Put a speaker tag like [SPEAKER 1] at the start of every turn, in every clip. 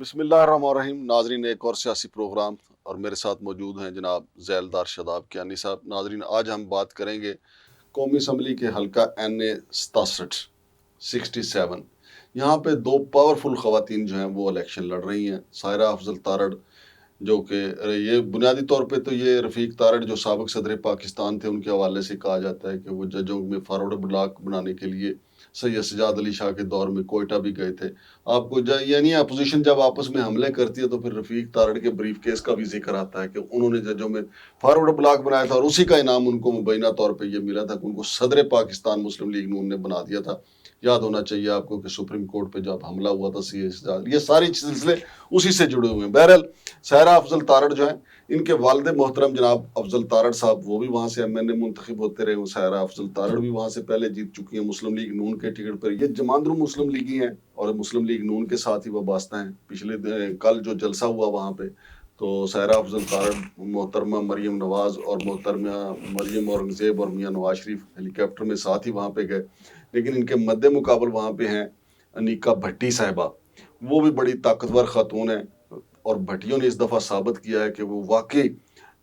[SPEAKER 1] بسم اللہ الرحمن الرحیم. ناظرین، ایک اور سیاسی پروگرام اور میرے ساتھ موجود ہیں جناب ذیلدار شاداب کیانی صاحب. ناظرین، آج ہم بات کریں گے قومی اسمبلی کے حلقہ NA 67. یہاں پہ دو پاورفل خواتین جو ہیں وہ الیکشن لڑ رہی ہیں. سائرہ افضل تارڑ، جو کہ یہ بنیادی طور پہ تو یہ رفیق تارڑ جو سابق صدر پاکستان تھے، ان کے حوالے سے کہا جاتا ہے کہ وہ ججوں میں فارورڈ بلاک بنانے کے لیے سید سجاد علی شاہ کے دور میں کوئٹہ بھی گئے تھے. آپ کو یعنی اپوزیشن جب آپس میں حملے کرتی ہے تو پھر رفیق تارڑ کے بریف کیس کا بھی ذکر آتا ہے کہ انہوں نے ججوں میں فارورڈ بلاک بنایا تھا، اور اسی کا انعام ان کو مبینہ طور پہ یہ ملا تھا کہ ان کو صدر پاکستان مسلم لیگ نون نے بنا دیا تھا. یاد ہونا چاہیے آپ کو کہ سپریم کورٹ پہ جب حملہ ہوا تھا سید سجاد، یہ ساری سلسلے اسی سے جڑے ہوئے ہیں. بہرحال سائرہ افضل تارڑ جو ہیں، ان کے والد محترم جناب افضل تارڑ صاحب، وہ بھی وہاں سے MNA منتخب ہوتے رہے. سائرہ افضل تارڑ بھی وہاں سے پہلے جیت چکی ہیں مسلم لیگ نون کے ٹکٹ پر. یہ جماندرو مسلم لیگی ہیں اور مسلم لیگ نون کے ساتھ ہی وابستہ ہیں. پچھلے کل جو جلسہ ہوا وہاں پہ تو سائرہ افضل تارڑ، محترمہ مریم نواز اور محترمہ مریم اورنگزیب اور میاں نواز شریف ہیلی کاپٹر میں ساتھ ہی وہاں پہ گئے. لیکن ان کے مد مقابل وہاں پہ ہیں انیکا بھٹی صاحبہ. وہ بھی بڑی طاقتور خاتون ہیں اور بھٹیوں نے اس دفعہ ثابت کیا ہے کہ وہ واقعی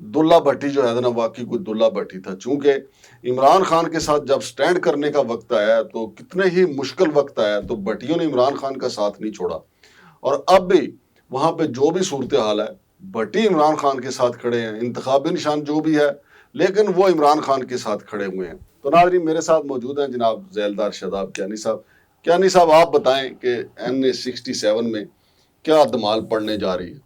[SPEAKER 1] دلہ بھٹی جو ہے نا، واقعی کوئی دلہ بھٹی تھا. چونکہ عمران خان کے ساتھ جب سٹینڈ کرنے کا وقت آیا تو کتنے ہی مشکل وقت آیا تو بھٹیوں نے عمران خان کا ساتھ نہیں چھوڑا. اور اب بھی وہاں پہ جو بھی صورتحال ہے، بھٹی عمران خان کے ساتھ کھڑے ہیں. انتخابی نشان جو بھی ہے، لیکن وہ عمران خان کے ساتھ کھڑے ہوئے ہیں. تو ناظرین، میرے ساتھ موجود ہیں جناب ذیلدار شاداب کیانی صاحب. کیانی صاحب، آپ بتائیں کہ NA 67 میں کیا دھمال پڑنے جا رہی ہے؟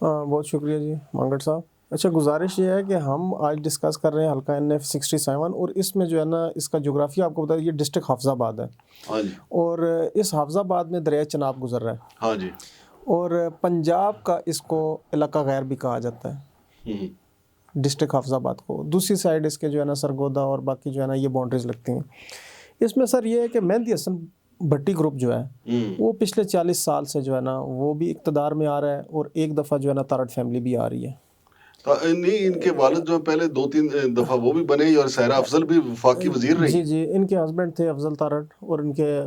[SPEAKER 2] بہت شکریہ جی مانگڑ صاحب. اچھا، گزارش یہ ہے کہ ہم آج ڈسکس کر رہے ہیں حلقہ NA 67، اور اس میں جو ہے نا، اس کا جغرافیہ آپ کو بتا، یہ ڈسٹرکٹ حافظ آباد ہے.
[SPEAKER 1] ہاں جی.
[SPEAKER 2] اور اس حافظ آباد میں دریائے چناب گزر رہا ہے.
[SPEAKER 1] ہاں جی.
[SPEAKER 2] اور پنجاب کا اس کو علاقہ غیر بھی کہا جاتا ہے، ڈسٹرکٹ حافظ آباد کو. دوسری سائڈ اس کے جو ہے نا سرگودا اور باقی جو ہے نا یہ باؤنڈریز لگتی ہیں. اس میں سر یہ ہے کہ مہندی حسن بھٹی گروپ جو ہے وہ پچھلے 40 سال سے جو ہے نا وہ بھی اقتدار میں آ رہا ہے، اور ایک دفعہ جو ہے نا تارڑ فیملی بھی آ رہی ہے.
[SPEAKER 1] نہیں، ان کے والد جو پہلے 2-3 دفعہ وہ بھی بنے، اور سائرہ افضل بھی وفاقی وزیر رہی.
[SPEAKER 2] جی، ان کے ہسبینڈ تھے افضل تارڑ، اور ان کے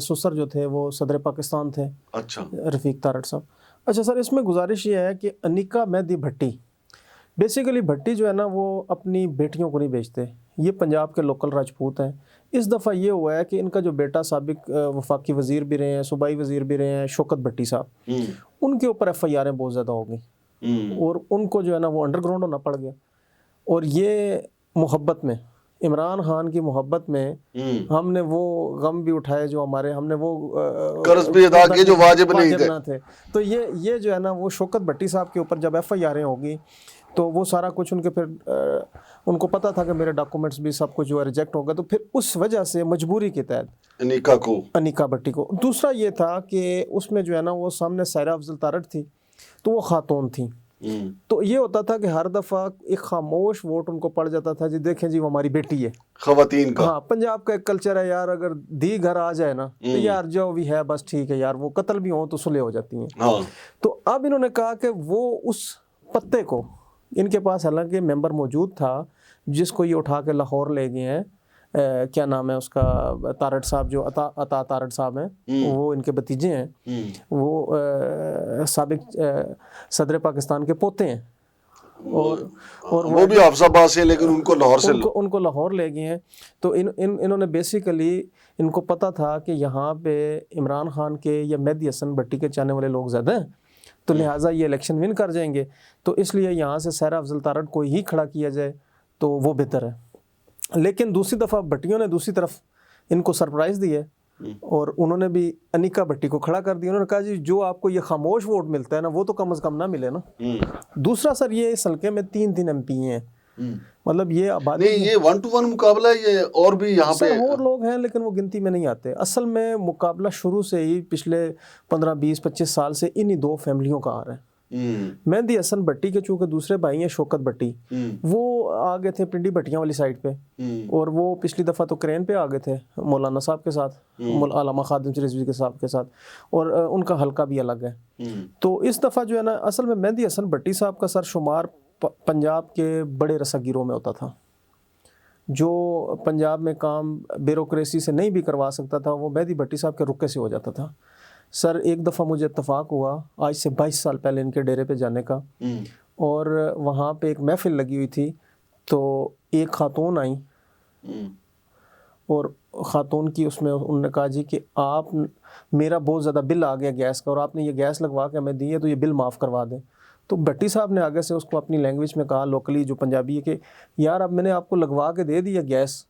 [SPEAKER 2] سسر جو تھے وہ صدر پاکستان تھے.
[SPEAKER 1] اچھا.
[SPEAKER 2] رفیق تارڑ صاحب. اچھا سر، اس میں گزارش یہ ہے کہ انیکا مہندی بھٹی، بیسیکلی بھٹی جو ہے نا وہ اپنی بیٹیوں کو نہیں بیچتے. یہ پنجاب کے لوکل راجپوت ہیں. اس دفعہ یہ ہوا ہے کہ ان کا جو بیٹا سابق وفاقی وزیر بھی رہے ہیں، صوبائی وزیر بھی رہے ہیں، شوکت بھٹی صاحب، ان کے اوپر FIR بہت زیادہ ہو گئی، اور ان کو جو ہے نا وہ انڈر گراؤنڈ ہونا پڑ گیا. اور یہ محبت میں، عمران خان کی محبت میں، ہم نے وہ غم بھی اٹھائے جو ہمارے، ہم نے وہ
[SPEAKER 1] قرض بھی ادا کیے جو واجب نہیں
[SPEAKER 2] تھے. تو یہ جو ہے نا وہ شوکت بھٹی صاحب کے اوپر جب FIR ہوگی تو وہ سارا کچھ ان کے، پھر ان کو پتا تھا کہ میرے ڈاکومنٹس بھی سب کچھ جو ہے ریجیکٹ ہوگا، تو پھر اس وجہ سے مجبوری کے تحت انیکا بھٹی کو. دوسرا یہ تھا کہ اس میں جو ہے نا وہ سامنے سائرہ افضل تارڑ تھی، تو وہ خاتون تھیں. تو یہ ہوتا تھا کہ ہر دفعہ ایک خاموش ووٹ ان کو پڑ جاتا تھا، جی دیکھیں جی وہ ہماری بیٹی ہے. خواتین کا، ہاں، پنجاب کا ایک کلچر ہے یار، اگر دی گھر آ جائے نا تو یار جو بھی ہے بس ٹھیک ہے یار، وہ قتل بھی ہوں تو صلح ہو جاتی ہیں. تو اب انہوں نے کہا کہ وہ اس پتے کو، ان کے پاس حالانکہ ممبر موجود تھا جس کو یہ اٹھا کے لاہور لے گئے ہیں، کیا نام ہے اس کا، تارڑ صاحب جو عطا تارڑ صاحب ہیں، وہ ان کے بھتیجے ہیں، وہ سابق صدر پاکستان کے پوتے ہیں. اور
[SPEAKER 1] وہ بھی حافظ آباد سے، لیکن ان کو
[SPEAKER 2] لاہور لے گئے ہیں. تو انہوں نے بیسیکلی، ان کو پتا تھا کہ یہاں پہ عمران خان کے یا مہدی حسن بھٹی کے چاہنے والے لوگ زیادہ ہیں، تو لہٰذا یہ الیکشن ون کر جائیں گے، تو اس لیے یہاں سے سائرہ افضل تارڑ کو ہی کھڑا کیا جائے تو وہ بہتر ہے. لیکن دوسری دفعہ بھٹیوں نے دوسری طرف ان کو سرپرائز دی ہے، اور انہوں نے بھی انیکا بھٹی کو کھڑا کر دیا. انہوں نے کہا جی جو آپ کو یہ خاموش ووٹ ملتا ہے نا، وہ تو کم از کم نہ ملے نا. دوسرا سر، یہ اس حلقے میں 3 MP ہیں، مطلب یہ آبادی
[SPEAKER 1] نہیں، یہ 1 to 1 مقابلہ ہے، یہ اور بھی یہاں پہ
[SPEAKER 2] اور لوگ ہیں لیکن وہ گنتی میں نہیں آتے. اصل میں مقابلہ شروع سے ہی پچھلے 15-20-25 سال سے انہی 2 فیملیوں کا آ رہا ہے. مہندی حسن بھٹی کے چونکہ دوسرے بھائی ہیں شوکت بھٹی، وہ آگے تھے پنڈی بھٹیاں والی سائڈ پہ، اور وہ پچھلی دفعہ تو کرین پہ آگے تھے مولانا صاحب کے ساتھ، علامہ خادم رضوی کے صاحب کے ساتھ، اور ان کا حلقہ بھی الگ ہے. تو اس دفعہ جو ہے نا، اصل میں مہندی حسن بھٹی صاحب کا سر شمار پنجاب کے بڑے رساگیروں میں ہوتا تھا. جو پنجاب میں کام بیوروکریسی سے نہیں بھی کروا سکتا تھا، وہ مہندی بھٹی صاحب کے رکے سے ہو جاتا تھا. سر ایک دفعہ مجھے اتفاق ہوا آج سے 22 سال پہلے ان کے ڈیرے پہ جانے کا، اور وہاں پہ ایک محفل لگی ہوئی تھی، تو ایک خاتون آئیں اور خاتون کی اس میں انہوں نے کہا جی کہ آپ میرا بہت زیادہ بل آ گیا گیس کا، اور آپ نے یہ گیس لگوا کے ہمیں دی ہے تو یہ بل معاف کروا دیں۔ تو بھٹی صاحب نے آگے سے اس کو اپنی لینگویج میں کہا، لوکلی جو پنجابی ہے، کہ یار اب میں نے آپ کو لگوا کے دے دیا گیس،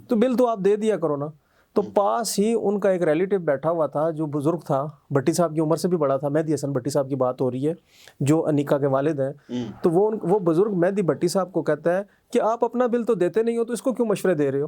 [SPEAKER 2] تو بل تو آپ دے دیا کرو نا۔ تو پاس ہی ان کا ایک ریلیٹیو بیٹھا ہوا تھا جو بزرگ تھا، بھٹی صاحب کی عمر سے بھی بڑا تھا، مہدی حسن بھٹی صاحب کی بات ہو رہی ہے جو انیکا کے والد ہیں۔ تو وہ بزرگ مہدی بھٹی صاحب کو کہتا ہے کہ آپ اپنا بل تو دیتے نہیں ہو تو اس کو کیوں مشورے دے رہے ہو؟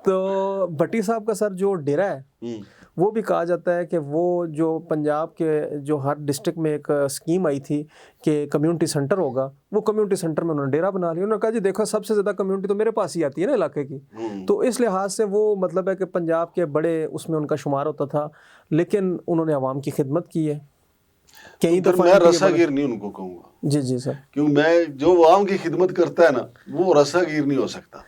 [SPEAKER 2] تو بھٹی صاحب کا سر جو ڈیرا ہے وہ بھی کہا جاتا ہے کہ وہ جو پنجاب کے جو ہر ڈسٹرکٹ میں ایک اسکیم آئی تھی کہ کمیونٹی سینٹر ہوگا، وہ کمیونٹی سینٹر میں انہوں نے ڈیرا بنا لیا۔ انہوں نے کہا جی دیکھو سب سے زیادہ کمیونٹی تو میرے پاس ہی آتی ہے نا علاقے کی، تو اس لحاظ سے وہ مطلب ہے کہ پنجاب کے بڑے اس میں ان کا شمار ہوتا تھا، لیکن انہوں نے عوام کی خدمت کی ہے کئی دفعہ۔
[SPEAKER 1] میں رساگیر نہیں ان کو کہوں گا،
[SPEAKER 2] جی سر،
[SPEAKER 1] کیوں میں جو عوام کی خدمت کرتا ہے نا وہ رساگیر نہیں ہو سکتا۔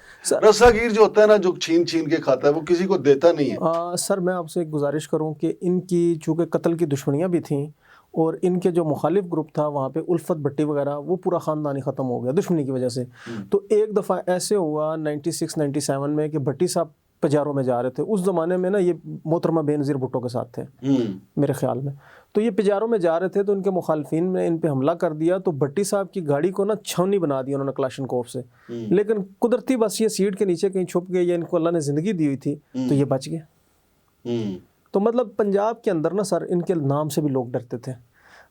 [SPEAKER 1] رساگیر جو ہوتا ہے نا، جو چھین چھین کے کھاتا ہے، وہ کسی کو دیتا نہیں ہے۔
[SPEAKER 2] سر میں آپ سے ایک گزارش کروں کہ ان کی چونکہ قتل کی دشمنیاں بھی تھیں، اور ان کے جو مخالف گروپ تھا وہاں پہ الفت بھٹی وغیرہ، وہ پورا خاندانی ختم ہو گیا دشمنی کی وجہ سے۔ تو ایک دفعہ ایسے ہوا 96-97 میں کہ بھٹی صاحب پجاروں میں جا رہے تھے، اس زمانے میں نا یہ محترمہ بے نظیر بھٹو کے ساتھ تھے میرے خیال میں، تو یہ پجاروں میں جا رہے تھے تو ان کے مخالفین نے ان پہ حملہ کر دیا، تو بھٹی صاحب کی گاڑی کو نا چھاونی بنا دیا انہوں نے کلاشنکوف سے، لیکن قدرتی بس یہ سیٹ کے نیچے کہیں چھپ گئے یا ان کو اللہ نے زندگی دی ہوئی تھی تو یہ بچ گئے۔ تو مطلب پنجاب کے اندر نا سر ان کے نام سے بھی لوگ ڈرتے تھے۔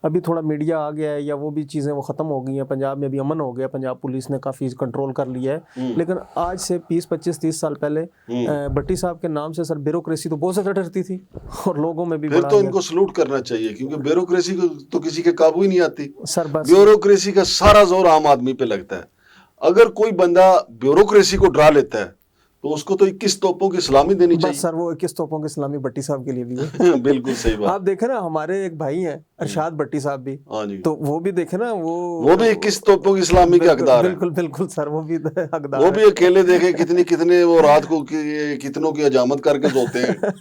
[SPEAKER 2] ابھی تھوڑا میڈیا آ گیا ہے یا وہ بھی چیزیں وہ ختم ہو گئی ہیں، پنجاب میں بھی امن ہو گیا، پنجاب پولیس نے کافی کنٹرول کر لیا ہے، لیکن آج سے 20-25-30 سال پہلے بھٹی صاحب کے نام سے سر بیوروکریسی تو بہت زیادہ ڈرتی تھی، اور لوگوں میں بھی
[SPEAKER 1] پھر تو ان کو سلوٹ کرنا چاہیے، کیونکہ بیوروکریسی کو تو کسی کے قابو ہی نہیں آتی۔
[SPEAKER 2] سر بس
[SPEAKER 1] بیوروکریسی کا سارا زور عام آدمی پہ لگتا ہے۔ اگر کوئی بندہ بیوروکریسی کو ڈرا لیتا ہے تو اس کو تو 21 توپوں کی سلامی دینی چاہیے۔
[SPEAKER 2] بس سر وہ 21 توپوں کی سلامی بھٹی صاحب کے لیے بھی ہے۔
[SPEAKER 1] بالکل صحیح بات۔
[SPEAKER 2] آپ دیکھیں نا ہمارے ایک بھائی ہیں ارشاد بھٹی صاحب بھی، تو وہ بھی دیکھیں نا
[SPEAKER 1] وہ بھی 21 توپوں کی سلامی کے حقدار ہیں۔
[SPEAKER 2] بالکل سر، وہ بھی حقدار
[SPEAKER 1] وہ بھی اکیلے دیکھیں کتنے وہ رات کو کتنوں کی حجامت کر کے سوتے ہیں۔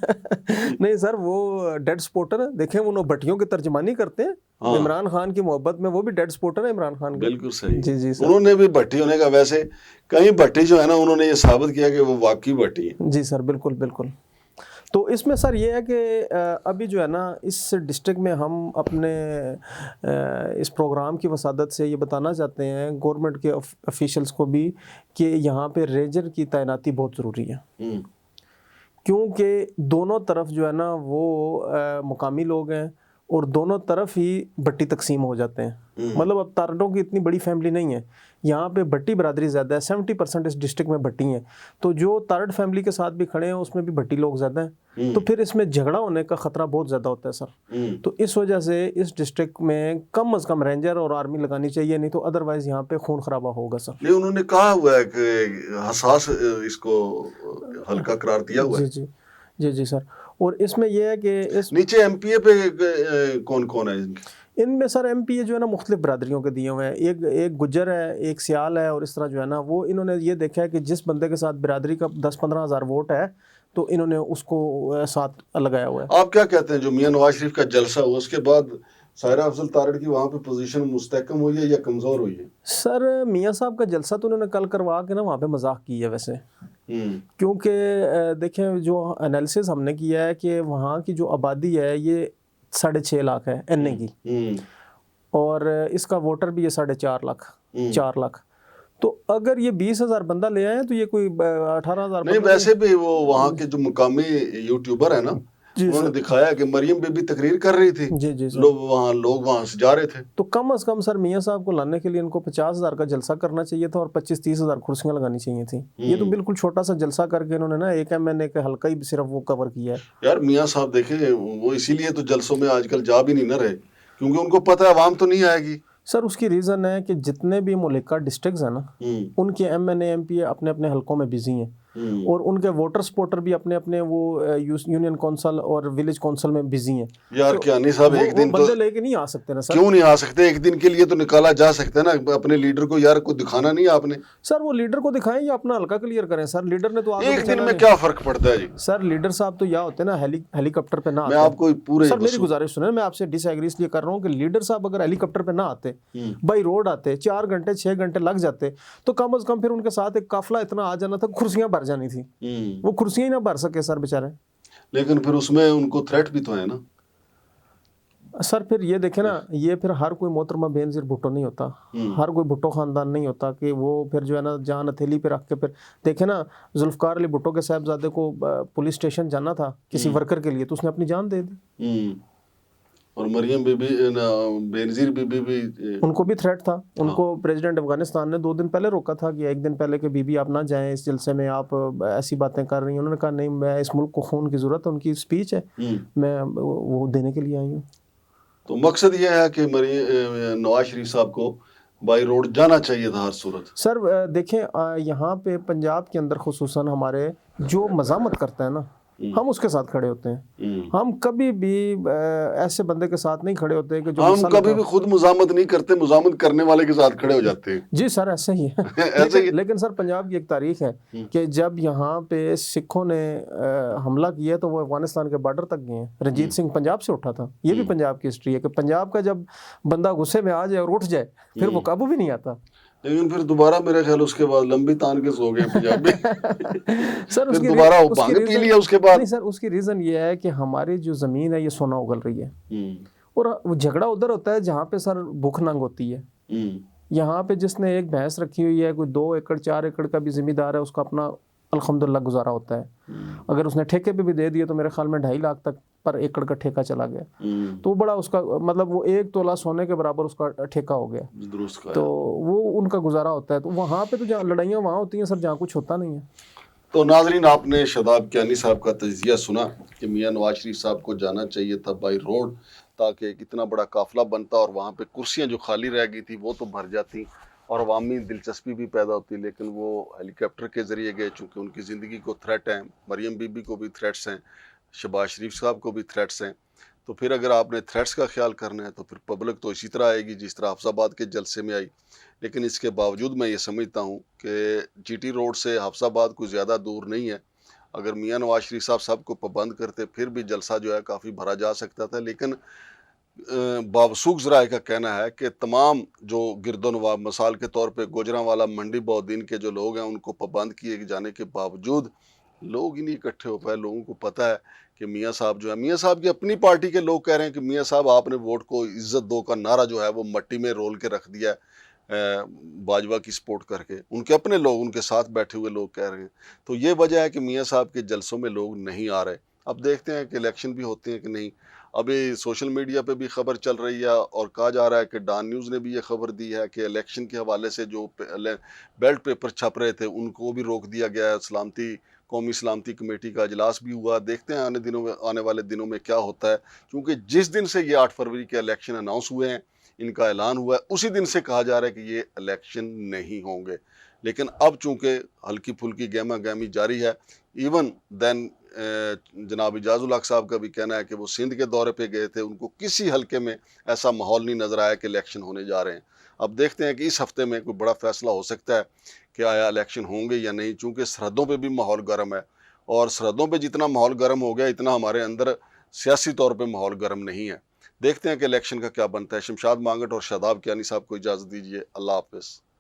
[SPEAKER 2] نہیں سر، وہ ڈیڈ سپورٹر ہیں، دیکھیں انہوں بھٹیوں کی ترجمانی کرتے ہیں، عمران خان کی محبت میں وہ بھی ڈیڈ سپورٹر ہیں عمران خان کے۔
[SPEAKER 1] بالکل صحیح۔
[SPEAKER 2] جی سر،
[SPEAKER 1] انہوں نے بھی بھٹی ہونے کا، ویسے کئی بھٹی جو ہے نا انہوں نے یہ ثابت کیا کہ وہ واقعی بھٹی ہے۔
[SPEAKER 2] جی سر، بالکل۔ تو اس میں سر یہ ہے کہ ابھی جو ہے نا اس ڈسٹرکٹ میں ہم اپنے اس پروگرام کی وسادت سے یہ بتانا چاہتے ہیں گورنمنٹ کے افیشلز کو بھی کہ یہاں پہ ریجر کی تعیناتی بہت ضروری ہے، کیونکہ دونوں طرف جو ہے نا وہ مقامی لوگ ہیں، اور دونوں طرف ہی بھٹی تقسیم ہو جاتے ہیں۔ مطلب اب تارڑوں کی اتنی بڑی فیملی نہیں ہے یہاں پہ، بھٹی برادری زیادہ ہے، 70% اس ڈسٹرکٹ میں بھٹی ہیں، تو جو تارڑ فیملی کے ساتھ بھی کھڑے ہیں اس میں بھی بھٹی لوگ زیادہ ہیں، تو پھر اس میں جھگڑا ہونے کا خطرہ بہت زیادہ ہوتا ہے سر۔ تو اس وجہ سے اس ڈسٹرکٹ میں کم از کم رینجر اور آرمی لگانی چاہیے، نہیں تو ادروائز یہاں پہ خون خرابہ ہوگا سر۔
[SPEAKER 1] نہیں، انہوں نے کہا ہوا ہے کہ حساس اس کو ہلکا قرار دیا ہوا ہے۔
[SPEAKER 2] جی سر، اور اس میں یہ ہے کہ اس
[SPEAKER 1] نیچے ایم پی اے پہ کون کون ہے
[SPEAKER 2] ان میں سر؟ ایم پی اے جو ہے نا مختلف برادریوں کے دیے ہوئے ہیں، ایک گجر ہے، ایک سیال ہے، اور اس طرح جو ہے نا وہ انہوں نے یہ دیکھا ہے کہ جس بندے کے ساتھ برادری کا 10-15 ہزار ووٹ ہے تو انہوں نے اس کو ساتھ لگایا ہوا ہے۔
[SPEAKER 1] آپ کیا کہتے ہیں جو میاں نواز شریف کا جلسہ ہوا اس کے بعد سائرہ افضل تارڑ کی وہاں پہ پوزیشن مستحکم ہوئی ہے یا کمزور ہوئی ہے؟
[SPEAKER 2] سر میاں صاحب کا جلسہ تو انہوں نے کل کروا کے نا وہاں پہ مذاق کی ہے ویسے، کیونکہ دیکھیں جو انالیسز ہم نے کیا ہے کہ وہاں کی جو آبادی ہے یہ 6.5 لاکھ ہے این اے کی، اور اس کا ووٹر بھی ہے 4.5 لاکھ، تو اگر یہ 20,000 بندہ لے آئے تو یہ کوئی 18,000
[SPEAKER 1] نہیں، ویسے بھی وہ وہاں کے جو مقامی یوٹیوبر ہیں نا انہوں نے دکھایا کہ مریم بی بی تقریر کر رہی تھی، لوگ وہاں سے جا رہے تھے،
[SPEAKER 2] تو کم از کم سر میاں صاحب کو لانے کے لیے ان کو 50,000 کا جلسہ کرنا چاہیے تھا اور 25-30,000 کرسیاں لگانی چاہیے تھیں۔ یہ تو بالکل چھوٹا سا جلسہ کر کے انہوں نے نا ایک ایم این اے کا حلقہ ہی صرف وہ کور کیا ہے۔
[SPEAKER 1] یار میاں صاحب دیکھیں وہ اسی لیے تو جلسوں میں آج کل جا بھی نہیں نہ رہے، کیونکہ ان کو پتہ ہے عوام تو نہیں آئے گی۔
[SPEAKER 2] سر اس کی ریزن ہے کہ جتنے بھی ملکہ ڈسٹرکٹس ہیں نا ان کے M N A M P A اپنے اپنے حلقوں میں بزی ہیں، اور ان کے ووٹر سپورٹر بھی اپنے اپنے وہ یونین کونسل اور ولیج کونسل میں بزی ہیں.
[SPEAKER 1] یار کیانی صاحب ایک دن تو
[SPEAKER 2] بندے لے کے نہیں آ سکتے نا سر.
[SPEAKER 1] کیوں نہیں آ سکتے؟ ایک دن کے لیے تو نکالا جا سکتا ہے نا. اپنے لیڈر کو یار کو دکھانا نہیں آپ نے.
[SPEAKER 2] سر وہ لیڈر کو دکھائیں یا اپنا حلقہ کلیئر کریں سر. لیڈر نے تو
[SPEAKER 1] ایک دن میں کیا فرق پڑتا ہے جی؟
[SPEAKER 2] سر لیڈر صاحب تو یا ہوتے ہیں نا ہیلی کاپٹر پہ نہ آتے.
[SPEAKER 1] میں آپ کو پورے
[SPEAKER 2] سر میری گزارش سنیں, میں آپ سے ڈس ایگری اس لیے کر رہا ہوں کہ لیڈر صاحب اگر ہیلی کاپٹر پہ نہ آتے, بائی روڈ آتے, 4 گھنٹے 6 گھنٹے لگ جاتے, تو کم از کم پھر ان کے ساتھ ایک قافلہ اتنا آ جانا تھا, کرسیاں بھر جانی تھی. وہ کرسیاں ہی نہ بھر سکے سر بیچارے.
[SPEAKER 1] لیکن پھر اس میں ان کو تھریٹ بھی تو ہے نا
[SPEAKER 2] سر. پھر یہ دیکھیں نا, یہ پھر ہر کوئی محترمہ بینظیر بھٹو نہیں ہوتا, ہر کوئی بھٹو خاندان نہیں ہوتا کہ وہ پھر جو ہے نا جان ہتھیلی پہ رکھ کے. پھر دیکھیں نا ذوالفقار علی بھٹو کے صاحبزادے کو پولیس اسٹیشن جانا تھا کسی ورکر کے لیے, تو اس نے اپنی جان دے دی.
[SPEAKER 1] اور مریم بی بی بینظیر بی بی بھی
[SPEAKER 2] ان کو بھی تھریٹ تھا. ان کو پریزیڈنٹ افغانستان نے 2 دن پہلے روکا تھا کہ 1 دن پہلے کہ بی بی آپ نہ جائیں اس جلسے میں, آپ ایسی باتیں کر رہی ہیں. انہوں نے کہا نہیں, میں اس ملک کو خون کی ضرورت ہے, ان کی اسپیچ ہے, میں وہ دینے کے لیے آئی ہوں.
[SPEAKER 1] تو مقصد یہ ہے کہ نواز شریف صاحب کو بائی روڈ جانا چاہیے تھا ہر صورت.
[SPEAKER 2] سر دیکھیں یہاں پہ پنجاب کے اندر خصوصاً ہمارے جو مزاحمت کرتا ہے نا, ہم اس کے ساتھ کھڑے ہوتے ہیں. ہم کبھی بھی ایسے بندے کے ساتھ نہیں کھڑے ہوتے کہ جو
[SPEAKER 1] ہم کبھی بھی خود مزاحمت نہیں کرتے, مزاحمت کرنے والے کے ساتھ کھڑے ہو جاتے ہیں.
[SPEAKER 2] جی سر ایسے ہی ہے. لیکن سر پنجاب کی ایک تاریخ ہے کہ جب یہاں پہ سکھوں نے حملہ کیا تو وہ افغانستان کے بارڈر تک گئے ہیں. رنجیت سنگھ پنجاب سے اٹھا تھا. یہ بھی پنجاب کی ہسٹری ہے کہ پنجاب کا جب بندہ غصے میں آ جائے اور اٹھ جائے پھر وہ قابو بھی نہیں آتا.
[SPEAKER 1] لیکن پھر دوبارہ میرے خیال اس کے بعد لمبی تان کے سو گئے پنجاب میں.
[SPEAKER 2] سر
[SPEAKER 1] پھر دوبارہ وہ بھانگ پی لیا اس کے بعد.
[SPEAKER 2] نہیں سر, اس کی ریزن یہ ہے کہ ہماری جو زمین ہے یہ سونا اگل رہی ہے, اور وہ جھگڑا ادھر ہوتا ہے جہاں پہ سر بھوک ننگ ہوتی ہے. یہاں پہ جس نے ایک بھینس رکھی ہوئی ہے, کوئی 2 ایکڑ 4 ایکڑ کا بھی ذمہ دار ہے, اس کا اپنا الحمدللہ گزارا ہوتا ہے. اگر اس نے ٹھیکے پہ بھی دے دیے تو میرے خیال میں 2.5 لاکھ تک پر ایکڑ کا ٹھیکہ چلا گیا. تو وہ بڑا اس کا مطلب وہ 1 تولہ سونے کے برابر اس کا ٹھیکہ ہو گیا. تو وہ ان کا گزارا ہوتا ہے. تو وہاں پہ تو جہاں لڑائیاں وہاں ہوتی ہیں سر جہاں کچھ ہوتا نہیں ہے.
[SPEAKER 1] تو ناظرین, آپ نے شاداب کیانی صاحب کا تجزیہ سنا کہ میاں نواز شریف صاحب کو جانا چاہیے تھا بائی روڈ, تاکہ کتنا بڑا قافلہ بنتا اور وہاں پہ کرسیاں جو خالی رہ گئی تھی وہ تو بھر جاتی اور عوامی دلچسپی بھی پیدا ہوتی. لیکن وہ ہیلی کاپٹر کے ذریعے گئے چونکہ ان کی زندگی کو تھریٹ ہیں, مریم بی بی کو بھی تھریٹس ہیں, شہباز شریف صاحب کو بھی تھریٹس ہیں. تو پھر اگر آپ نے تھریٹس کا خیال کرنا ہے تو پھر پبلک تو اسی طرح آئے گی جس طرح حفظ آباد کے جلسے میں آئی. لیکن اس کے باوجود میں یہ سمجھتا ہوں کہ جی ٹی روڈ سے حفظ آباد کوئی زیادہ دور نہیں ہے. اگر میاں نواز شریف صاحب سب کو پابند کرتے پھر بھی جلسہ جو ہے کافی بھرا جا سکتا تھا. لیکن باوثوق ذرائع کا کہنا ہے کہ تمام جو گرد و نواح, مثال کے طور پہ گوجرانوالا منڈی بہدین کے جو لوگ ہیں ان کو پابند کیے جانے کے باوجود لوگ ہی نہیں اکٹھے ہو پائے. لوگوں کو پتہ ہے کہ میاں صاحب جو ہے, میاں صاحب کی اپنی پارٹی کے لوگ کہہ رہے ہیں کہ میاں صاحب آپ نے ووٹ کو عزت دو کا نعرہ جو ہے وہ مٹی میں رول کے رکھ دیا ہے باجوہ کی سپورٹ کر کے. ان کے اپنے لوگ, ان کے ساتھ بیٹھے ہوئے لوگ کہہ رہے ہیں. تو یہ وجہ ہے کہ میاں صاحب کے جلسوں میں لوگ نہیں آ رہے. اب دیکھتے ہیں کہ الیکشن بھی ہوتے ہیں کہ نہیں. ابھی سوشل میڈیا پہ بھی خبر چل رہی ہے اور کہا جا رہا ہے کہ ڈان نیوز نے بھی یہ خبر دی ہے کہ الیکشن کے حوالے سے جو بیلٹ پیپر چھپ رہے تھے ان کو بھی روک دیا گیا ہے. قومی سلامتی کمیٹی کا اجلاس بھی ہوا. دیکھتے ہیں آنے والے دنوں میں کیا ہوتا ہے, کیونکہ جس دن سے یہ 8 فروری کے الیکشن اناؤنس ہوئے ہیں, ان کا اعلان ہوا ہے, اسی دن سے کہا جا رہا ہے کہ یہ الیکشن نہیں ہوں گے. لیکن اب چونکہ ہلکی پھلکی گہما گہمی جاری ہے, ایون دین جناب اجاز الحق صاحب کا بھی کہنا ہے کہ وہ سندھ کے دورے پہ گئے تھے, ان کو کسی حلقے میں ایسا ماحول نہیں نظر آیا کہ الیکشن ہونے جا رہے ہیں. اب دیکھتے ہیں کہ اس ہفتے میں کوئی بڑا فیصلہ ہو سکتا ہے کہ آیا الیکشن ہوں گے یا نہیں, چونکہ سرحدوں پہ بھی ماحول گرم ہے, اور سرحدوں پہ جتنا ماحول گرم ہو گیا اتنا ہمارے اندر سیاسی طور پہ ماحول گرم نہیں ہے. دیکھتے ہیں کہ الیکشن کا کیا بنتا ہے. شمشاد مانگٹ اور شاداب کیانی صاحب کو اجازت دیجیے. اللہ حافظ.